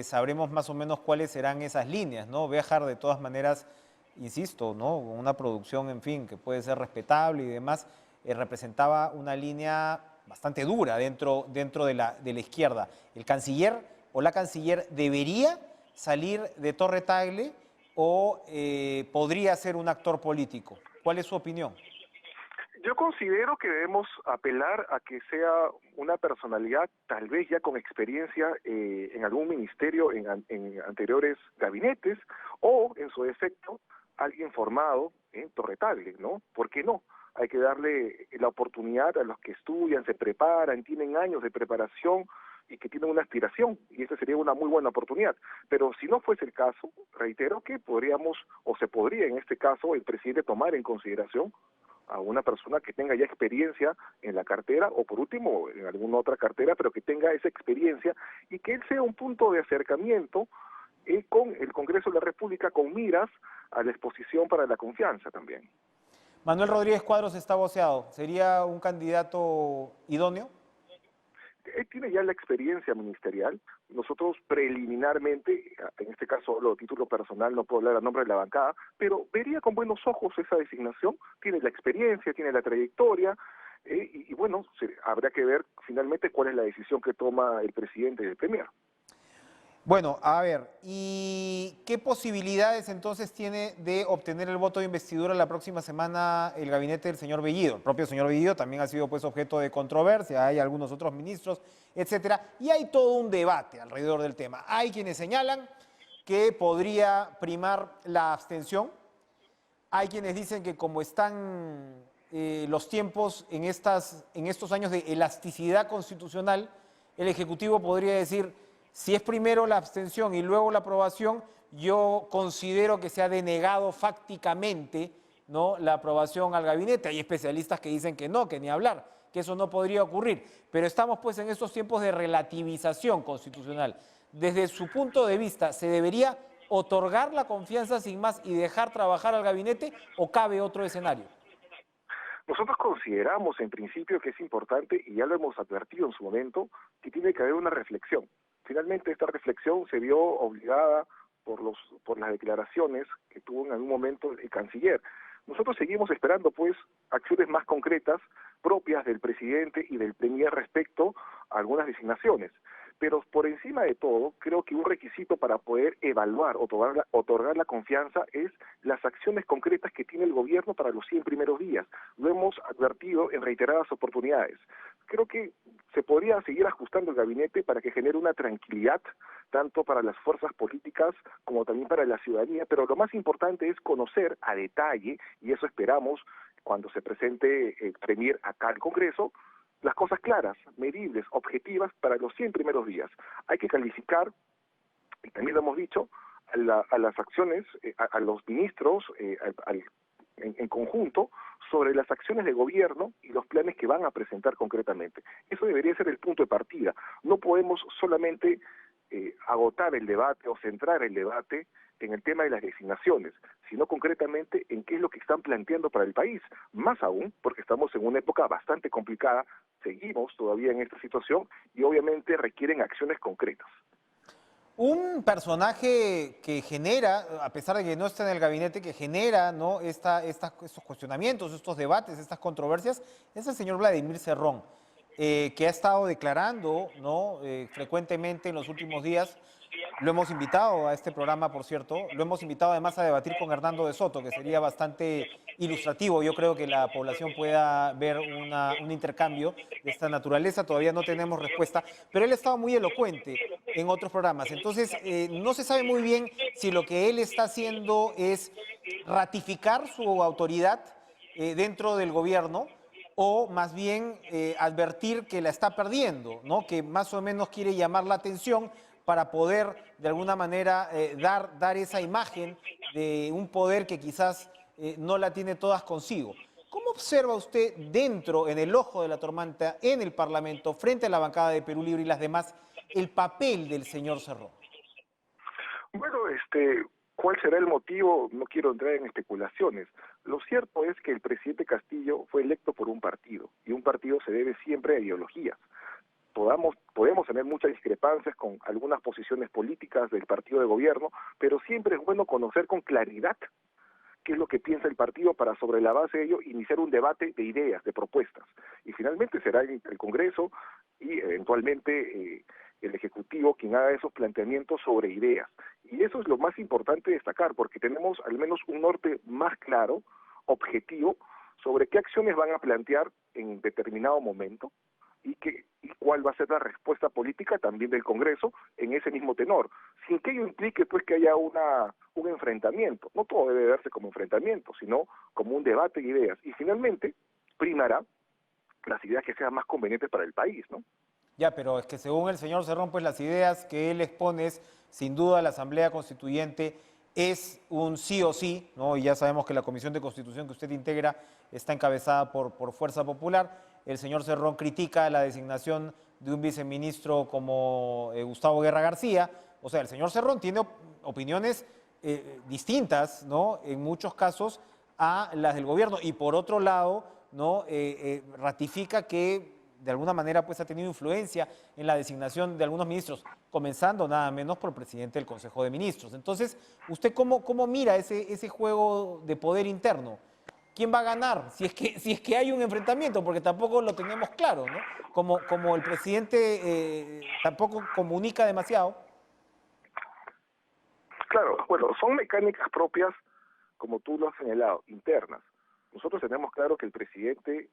sabremos más o menos cuáles serán esas líneas, ¿no? Béjar, de todas maneras, insisto, ¿no? Una producción, en fin, que puede ser respetable y demás, representaba una línea bastante dura dentro de la izquierda. ¿El canciller o la canciller debería salir de Torre Tagle o podría ser un actor político? ¿Cuál es su opinión? Yo considero que debemos apelar a que sea una personalidad tal vez ya con experiencia en algún ministerio, en anteriores gabinetes, o en su defecto alguien formado en Torre Tagle, ¿no? ¿Por qué no? Hay que darle la oportunidad a los que estudian, se preparan, tienen años de preparación y que tienen una aspiración, y esa sería una muy buena oportunidad. Pero si no fuese el caso, reitero que podríamos, o se podría en este caso, el presidente tomar en consideración a una persona que tenga ya experiencia en la cartera, o por último en alguna otra cartera, pero que tenga esa experiencia y que él sea un punto de acercamiento con el Congreso de la República, con miras a la exposición para la confianza también. Manuel Rodríguez Cuadros está voceado. ¿Sería un candidato idóneo? Él tiene ya la experiencia ministerial. Nosotros preliminarmente, en este caso hablo de título personal, no puedo hablar a nombre de la bancada, pero vería con buenos ojos esa designación. Tiene la experiencia, tiene la trayectoria, y bueno, habrá que ver finalmente cuál es la decisión que toma el presidente y el premier. Bueno, a ver, ¿y qué posibilidades entonces tiene de obtener el voto de investidura la próxima semana el gabinete del señor Bellido? El propio señor Bellido también ha sido pues objeto de controversia, hay algunos otros ministros, etcétera, y hay todo un debate alrededor del tema. Hay quienes señalan que podría primar la abstención, hay quienes dicen que como están los tiempos en estos años de elasticidad constitucional, el Ejecutivo podría decir: si es primero la abstención y luego la aprobación, yo considero que se ha denegado fácticamente ¿no?, la aprobación al gabinete. Hay especialistas que dicen que no, que ni hablar, que eso no podría ocurrir. Pero estamos pues en estos tiempos de relativización constitucional. Desde su punto de vista, ¿se debería otorgar la confianza sin más y dejar trabajar al gabinete o cabe otro escenario? Nosotros consideramos en principio que es importante, y ya lo hemos advertido en su momento, que tiene que haber una reflexión. Finalmente esta reflexión se vio obligada por las declaraciones que tuvo en algún momento el canciller. Nosotros seguimos esperando pues acciones más concretas propias del presidente y del premier respecto a algunas designaciones. Pero por encima de todo, creo que un requisito para poder evaluar, otorgar la confianza es las acciones concretas que tiene el gobierno para los 100 primeros días. Lo hemos advertido en reiteradas oportunidades. Creo que se podría seguir ajustando el gabinete para que genere una tranquilidad, tanto para las fuerzas políticas como también para la ciudadanía, pero lo más importante es conocer a detalle, y eso esperamos cuando se presente el premier acá al Congreso, las cosas claras, medibles, objetivas para los 100 primeros días. Hay que calificar, y también lo hemos dicho, a las acciones, a los ministros en conjunto, sobre las acciones de gobierno y los planes que van a presentar concretamente. Eso debería ser el punto de partida. No podemos solamente agotar el debate o centrar el debate en el tema de las designaciones, sino concretamente en qué es lo que están planteando para el país. Más aún, porque estamos en una época bastante complicada, seguimos todavía en esta situación y obviamente requieren acciones concretas. Un personaje que genera, a pesar de que no está en el gabinete, que genera, ¿no?, estos cuestionamientos, estos debates, estas controversias, es el señor Vladimir Cerrón, que ha estado declarando, ¿no?, frecuentemente en los últimos días. Lo hemos invitado a este programa, por cierto, lo hemos invitado además a debatir con Hernando de Soto, que sería bastante ilustrativo. Yo creo que la población pueda ver un intercambio de esta naturaleza. Todavía no tenemos respuesta, pero él ha estado muy elocuente en otros programas. Entonces, no se sabe muy bien si lo que él está haciendo es ratificar su autoridad dentro del gobierno o más bien advertir que la está perdiendo, ¿no?, que más o menos quiere llamar la atención para poder de alguna manera dar esa imagen de un poder que quizás no la tiene todas consigo. ¿Cómo observa usted dentro, en el ojo de la tormenta, en el Parlamento, frente a la bancada de Perú Libre y las demás, el papel del señor Cerrón? Bueno, ¿cuál será el motivo? No quiero entrar en especulaciones. Lo cierto es que el presidente Castillo fue electo por un partido, y un partido se debe siempre a ideologías. Podemos tener muchas discrepancias con algunas posiciones políticas del partido de gobierno, pero siempre es bueno conocer con claridad qué es lo que piensa el partido para sobre la base de ello iniciar un debate de ideas, de propuestas. Y finalmente será el Congreso y eventualmente el Ejecutivo quien haga esos planteamientos sobre ideas. Y eso es lo más importante destacar, porque tenemos al menos un norte más claro, objetivo, sobre qué acciones van a plantear en determinado momento, y cuál va a ser la respuesta política también del Congreso en ese mismo tenor, sin que ello implique pues que haya un enfrentamiento. No todo debe verse como enfrentamiento, sino como un debate de ideas, y finalmente primará las ideas que sean más convenientes para el país, ¿no? Ya, pero es que según el señor Cerrón, pues las ideas que él expone, sin duda la Asamblea Constituyente es un sí o sí, ¿no? Y ya sabemos que la Comisión de Constitución que usted integra está encabezada por Fuerza Popular. El señor Cerrón critica la designación de un viceministro como Gustavo Guerra García. O sea, el señor Cerrón tiene opiniones distintas, ¿no?, en muchos casos a las del gobierno. Y por otro lado, ¿no?, ratifica que de alguna manera pues ha tenido influencia en la designación de algunos ministros, comenzando nada menos por el presidente del Consejo de Ministros. Entonces, ¿usted cómo mira ese juego de poder interno? ¿Quién va a ganar? Si es que hay un enfrentamiento, porque tampoco lo tenemos claro, ¿no? Como el presidente tampoco comunica demasiado. Claro, bueno, son mecánicas propias, como tú lo has señalado, internas. Nosotros tenemos claro que el presidente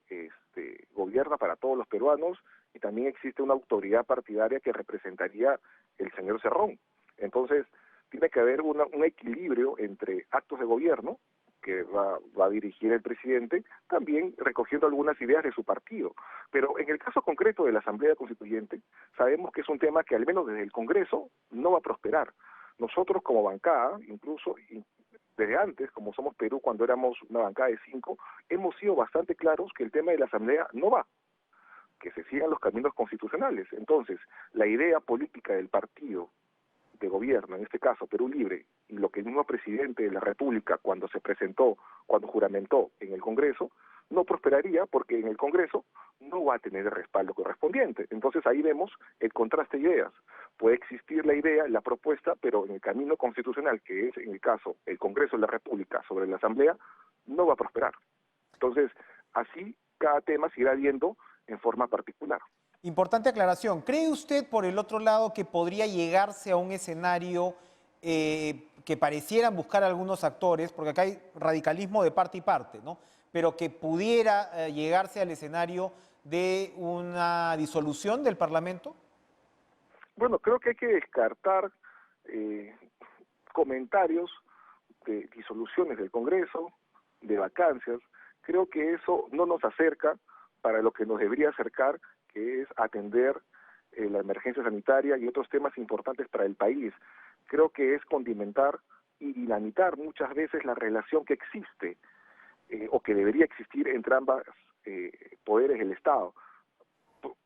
gobierna para todos los peruanos y también existe una autoridad partidaria que representaría el señor Cerrón. Entonces, tiene que haber un equilibrio entre actos de gobierno que va a dirigir el presidente, también recogiendo algunas ideas de su partido. Pero en el caso concreto de la Asamblea Constituyente, sabemos que es un tema que al menos desde el Congreso no va a prosperar. Nosotros como bancada, incluso desde antes, como somos Perú cuando éramos una bancada de 5, hemos sido bastante claros que el tema de la Asamblea no va, que se sigan los caminos constitucionales. Entonces, la idea política del partido de gobierno, en este caso Perú Libre, y lo que el mismo presidente de la República cuando se presentó, cuando juramentó en el Congreso, no prosperaría porque en el Congreso no va a tener el respaldo correspondiente. Entonces ahí vemos el contraste de ideas. Puede existir la idea, la propuesta, pero en el camino constitucional, que es en el caso el Congreso de la República sobre la Asamblea, no va a prosperar. Entonces, así cada tema se irá viendo en forma particular. Importante aclaración. ¿Cree usted, por el otro lado, que podría llegarse a un escenario que parecieran buscar algunos actores, porque acá hay radicalismo de parte y parte, ¿no? Pero que pudiera llegarse al escenario de una disolución del Parlamento? Bueno, creo que hay que descartar comentarios de disoluciones del Congreso, de vacancias. Creo que eso no nos acerca para lo que nos debería acercar, que es atender la emergencia sanitaria y otros temas importantes para el país. Creo que es condimentar y dinamitar muchas veces la relación que existe o que debería existir entre ambas poderes del Estado.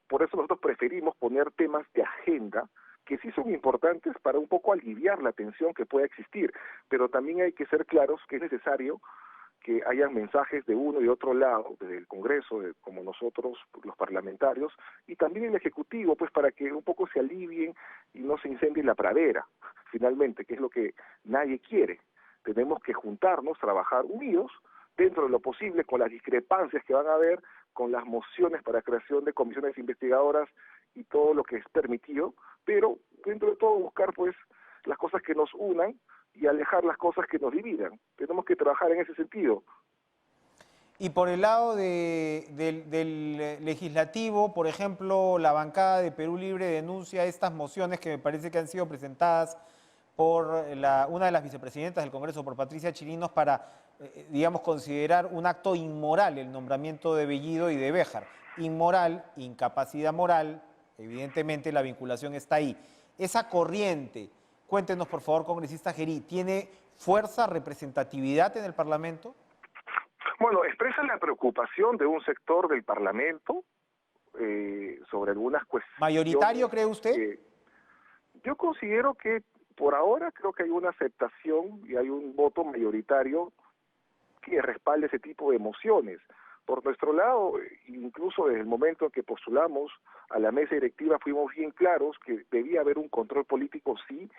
Por eso nosotros preferimos poner temas de agenda que sí son importantes para un poco aliviar la tensión que pueda existir, pero también hay que ser claros que es necesario que hayan mensajes de uno y otro lado, desde el Congreso, como nosotros, los parlamentarios, y también el Ejecutivo, pues para que un poco se alivien y no se incendie la pradera, finalmente, que es lo que nadie quiere. Tenemos que juntarnos, trabajar unidos, dentro de lo posible, con las discrepancias que van a haber, con las mociones para creación de comisiones investigadoras y todo lo que es permitido, pero dentro de todo buscar pues las cosas que nos unan y alejar las cosas que nos dividan. Tenemos que trabajar en ese sentido. Y por el lado del legislativo, por ejemplo, la bancada de Perú Libre denuncia estas mociones que me parece que han sido presentadas por una de las vicepresidentas del Congreso, por Patricia Chirinos, para, digamos, considerar un acto inmoral el nombramiento de Bellido y de Béjar. Inmoral, incapacidad moral, evidentemente la vinculación está ahí. Esa corriente, cuéntenos por favor, congresista Gerí, ¿tiene fuerza, representatividad en el Parlamento? Bueno, expresa la preocupación de un sector del Parlamento sobre algunas cuestiones. ¿Mayoritario, cree usted? Yo considero que por ahora creo que hay una aceptación y hay un voto mayoritario que respalde ese tipo de mociones. Por nuestro lado, incluso desde el momento en que postulamos a la mesa directiva fuimos bien claros que debía haber un control político, sí,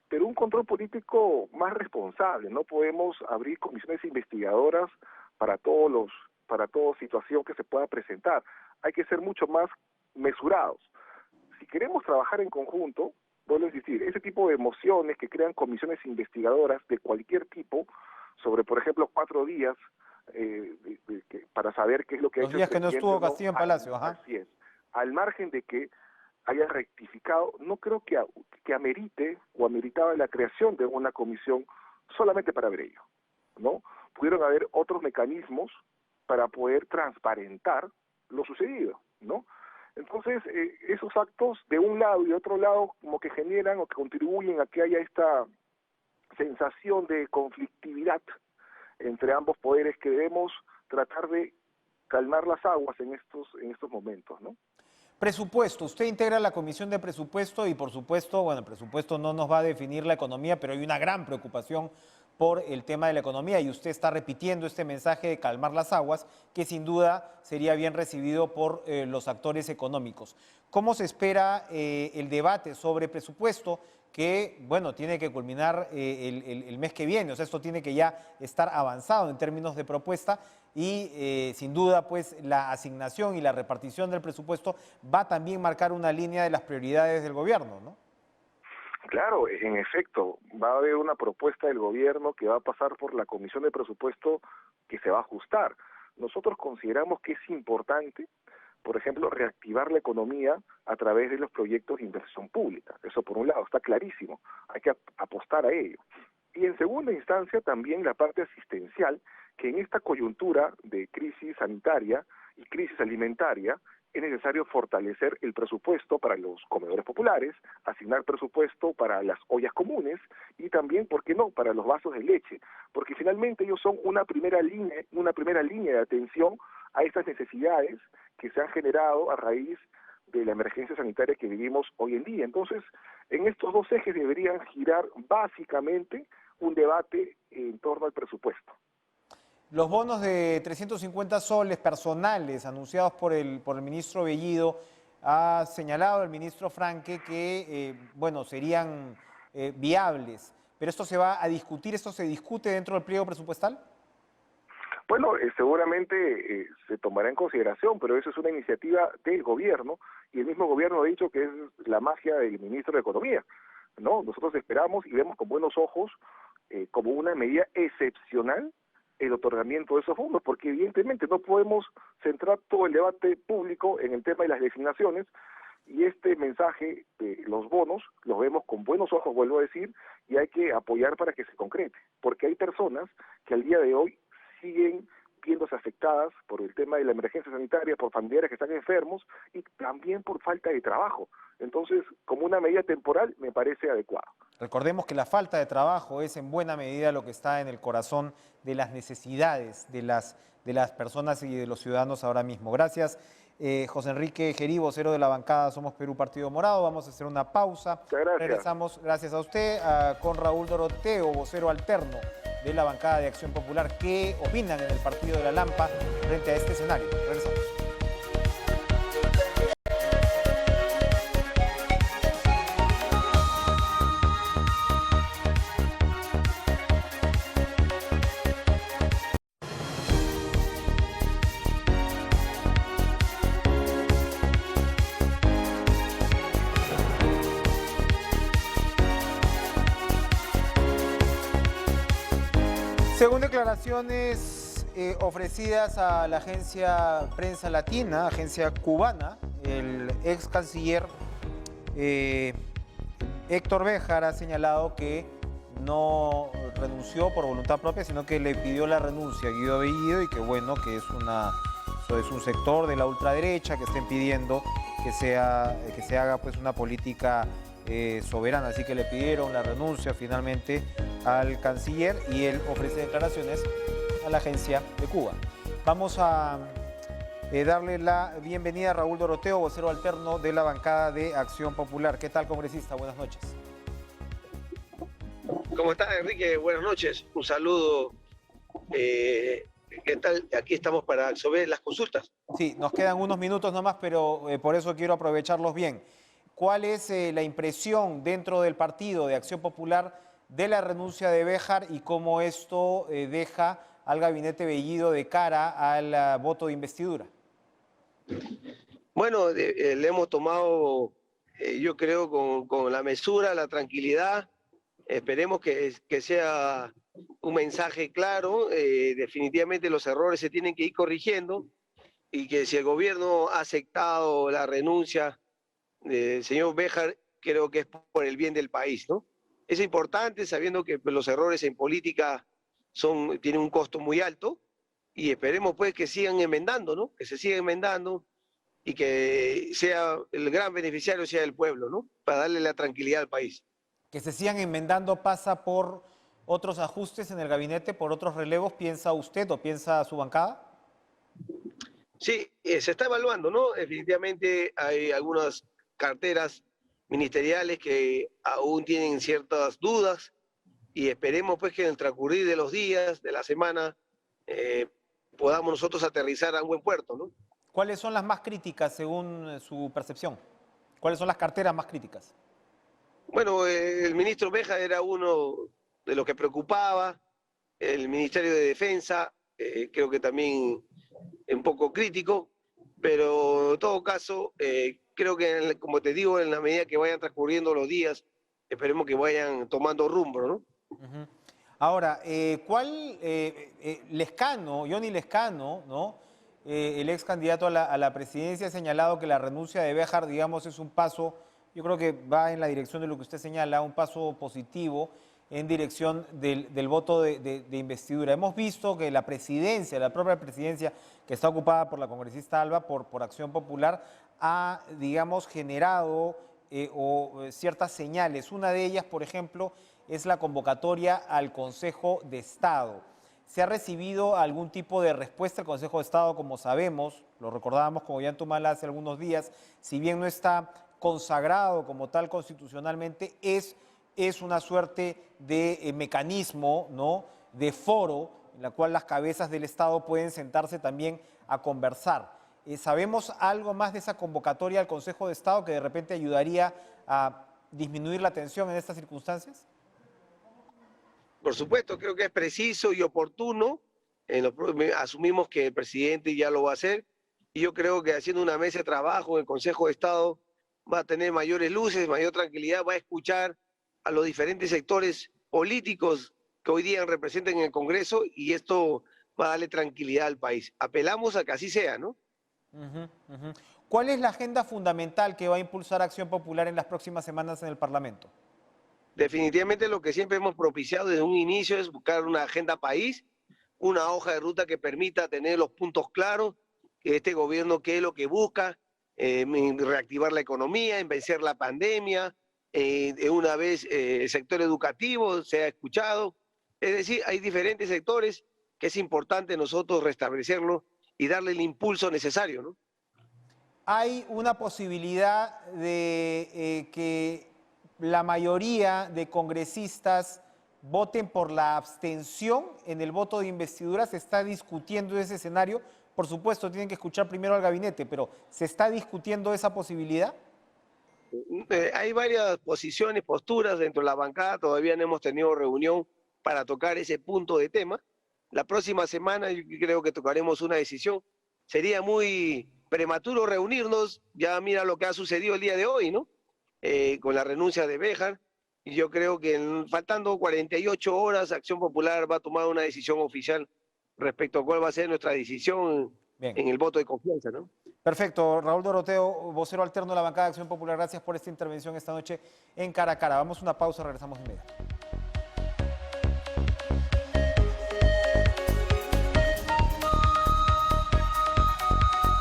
pero un control político más responsable. No podemos abrir comisiones investigadoras para toda situación que se pueda presentar. Hay que ser mucho más mesurados. Si queremos trabajar en conjunto, vuelvo a insistir, ese tipo de mociones que crean comisiones investigadoras de cualquier tipo, sobre, por ejemplo, 4 días, para saber qué es lo que ha hecho los días que no estuvo presidente, Castillo en Palacio. Ajá. Así es. Al margen de que haya rectificado, no creo que amerite o ameritaba la creación de una comisión solamente para ver ello, ¿no? Pudieron haber otros mecanismos para poder transparentar lo sucedido, ¿no? Entonces, esos actos de un lado y de otro lado como que generan o que contribuyen a que haya esta sensación de conflictividad entre ambos poderes que debemos tratar de calmar las aguas en estos momentos, ¿no? Presupuesto, usted integra la Comisión de Presupuesto y por supuesto, bueno, el presupuesto no nos va a definir la economía, pero hay una gran preocupación por el tema de la economía y usted está repitiendo este mensaje de calmar las aguas que sin duda sería bien recibido por los actores económicos. ¿Cómo se espera el debate sobre presupuesto que, bueno, tiene que culminar el mes que viene? O sea, esto tiene que ya estar avanzado en términos de propuesta y sin duda, pues, la asignación y la repartición del presupuesto va también a marcar una línea de las prioridades del gobierno, ¿no? Claro, en efecto, va a haber una propuesta del gobierno que va a pasar por la Comisión de Presupuesto que se va a ajustar. Nosotros consideramos que es importante, por ejemplo, reactivar la economía a través de los proyectos de inversión pública. Eso por un lado, está clarísimo, hay que apostar a ello. Y en segunda instancia también la parte asistencial, que en esta coyuntura de crisis sanitaria y crisis alimentaria, es necesario fortalecer el presupuesto para los comedores populares, asignar presupuesto para las ollas comunes y también, ¿por qué no?, para los vasos de leche, porque finalmente ellos son una primera línea de atención a estas necesidades que se han generado a raíz de la emergencia sanitaria que vivimos hoy en día. Entonces, en estos dos ejes deberían girar básicamente un debate en torno al presupuesto. Los bonos de 350 soles personales anunciados por el ministro Bellido, ha señalado el ministro Franque que, bueno, serían viables. ¿Pero esto se va a discutir, esto se discute dentro del pliego presupuestal? Bueno, seguramente se tomará en consideración, pero eso es una iniciativa del gobierno y el mismo gobierno ha dicho que es la magia del ministro de Economía, ¿no? Nosotros esperamos y vemos con buenos ojos como una medida excepcional el otorgamiento de esos fondos, porque evidentemente no podemos centrar todo el debate público en el tema de las designaciones y este mensaje de los bonos los vemos con buenos ojos, vuelvo a decir, y hay que apoyar para que se concrete, porque hay personas que al día de hoy siguen viéndose afectadas por el tema de la emergencia sanitaria, por familiares que están enfermos y también por falta de trabajo. Entonces, como una medida temporal, me parece adecuado. Recordemos que la falta de trabajo es en buena medida lo que está en el corazón de las necesidades de las personas y de los ciudadanos ahora mismo. Gracias, José Enrique Gerí, vocero de la bancada Somos Perú Partido Morado. Vamos a hacer una pausa. Muchas gracias. Regresamos, gracias a usted, con Raúl Doroteo, vocero alterno de la bancada de Acción Popular. ¿Qué opinan en el partido de la Lampa frente a este escenario? Regresamos. Según declaraciones ofrecidas a la agencia Prensa Latina, agencia cubana, el ex canciller Héctor Béjar ha señalado que no renunció por voluntad propia, sino que le pidió la renuncia a Guido Bellido y que bueno, que es un sector de la ultraderecha que estén pidiendo que se haga pues una política soberana, así que le pidieron la renuncia finalmente al canciller y él ofrece declaraciones a la agencia de Cuba. Vamos a darle la bienvenida a Raúl Doroteo, vocero alterno de la bancada de Acción Popular. ¿Qué tal, congresista? Buenas noches. ¿Cómo estás, Enrique? Buenas noches. Un saludo. ¿Qué tal? Aquí estamos para resolver las consultas. Sí, nos quedan unos minutos nomás, pero por eso quiero aprovecharlos bien. ¿Cuál es la impresión dentro del partido de Acción Popular de la renuncia de Béjar y cómo esto deja al gabinete Bellido de cara al voto de investidura? Bueno, le hemos tomado, yo creo, con la mesura, la tranquilidad. Esperemos que sea un mensaje claro. Definitivamente los errores se tienen que ir corrigiendo y que si el gobierno ha aceptado la renuncia del señor Béjar, creo que es por el bien del país, ¿no? Es importante sabiendo que los errores en política tienen un costo muy alto y esperemos pues que sigan enmendando, ¿no? Que se sigan enmendando y que sea el gran beneficiario sea el pueblo, ¿no? Para darle la tranquilidad al país. Que se sigan enmendando pasa por otros ajustes en el gabinete, por otros relevos, ¿piensa usted o piensa su bancada? Sí, se está evaluando, ¿no? Definitivamente hay algunas carteras ministeriales que aún tienen ciertas dudas y esperemos pues que en el transcurrir de los días, de la semana, podamos nosotros aterrizar a un buen puerto, ¿no? ¿Cuáles son las más críticas según su percepción? ¿Cuáles son las carteras más críticas? Bueno, el ministro Béjar era uno de los que preocupaba, el Ministerio de Defensa creo que también es un poco crítico, pero en todo caso creo que, como te digo, en la medida que vayan transcurriendo los días, esperemos que vayan tomando rumbo, ¿no? Uh-huh. Ahora, Lescano, Johnny Lescano, ¿no? El ex candidato a la presidencia ha señalado que la renuncia de Béjar, digamos, es un paso, yo creo que va en la dirección de lo que usted señala, un paso positivo. en dirección del voto de investidura. Hemos visto que la presidencia, la propia presidencia que está ocupada por la congresista Alba, por Acción Popular, ha, digamos, generado ciertas señales. Una de ellas, por ejemplo, es la convocatoria al Consejo de Estado. ¿Se ha recibido algún tipo de respuesta al Consejo de Estado? Como sabemos, lo recordábamos con Ollanta Humala hace algunos días, si bien no está consagrado como tal constitucionalmente, es una suerte de mecanismo, ¿no?, de foro en la cual las cabezas del Estado pueden sentarse también a conversar. ¿Sabemos algo más de esa convocatoria al Consejo de Estado que de repente ayudaría a disminuir la tensión en estas circunstancias? Por supuesto, creo que es preciso y oportuno. Asumimos que el presidente ya lo va a hacer y yo creo que haciendo una mesa de trabajo en el Consejo de Estado va a tener mayores luces, mayor tranquilidad, va a escuchar a los diferentes sectores políticos que hoy día representan en el Congreso y esto va a darle tranquilidad al país. Apelamos a que así sea, ¿no? ¿Cuál es la agenda fundamental que va a impulsar Acción Popular en las próximas semanas en el Parlamento? Definitivamente lo que siempre hemos propiciado desde un inicio es buscar una agenda país, una hoja de ruta que permita tener los puntos claros, que este gobierno qué es lo que busca, reactivar la economía, en vencer la pandemia, de una vez el sector educativo se ha escuchado. Es decir, hay diferentes sectores que es importante nosotros restablecerlo y darle el impulso necesario, ¿no? ¿Hay una posibilidad de que la mayoría de congresistas voten por la abstención en el voto de investidura? ¿Se está discutiendo ese escenario? Por supuesto, tienen que escuchar primero al gabinete, pero ¿se está discutiendo esa posibilidad? Hay varias posiciones, posturas dentro de la bancada, todavía no hemos tenido reunión para tocar ese punto de tema. La próxima semana yo creo que tocaremos una decisión. Sería muy prematuro reunirnos, ya mira lo que ha sucedido el día de hoy, ¿no? Con la renuncia de Béjar, y yo creo que faltando 48 horas, Acción Popular va a tomar una decisión oficial respecto a cuál va a ser nuestra decisión Bien. en el voto de confianza, ¿no? Perfecto. Raúl Doroteo, vocero alterno de la bancada de Acción Popular, gracias por esta intervención esta noche en Cara a Cara. Vamos a una pausa, regresamos inmediatamente.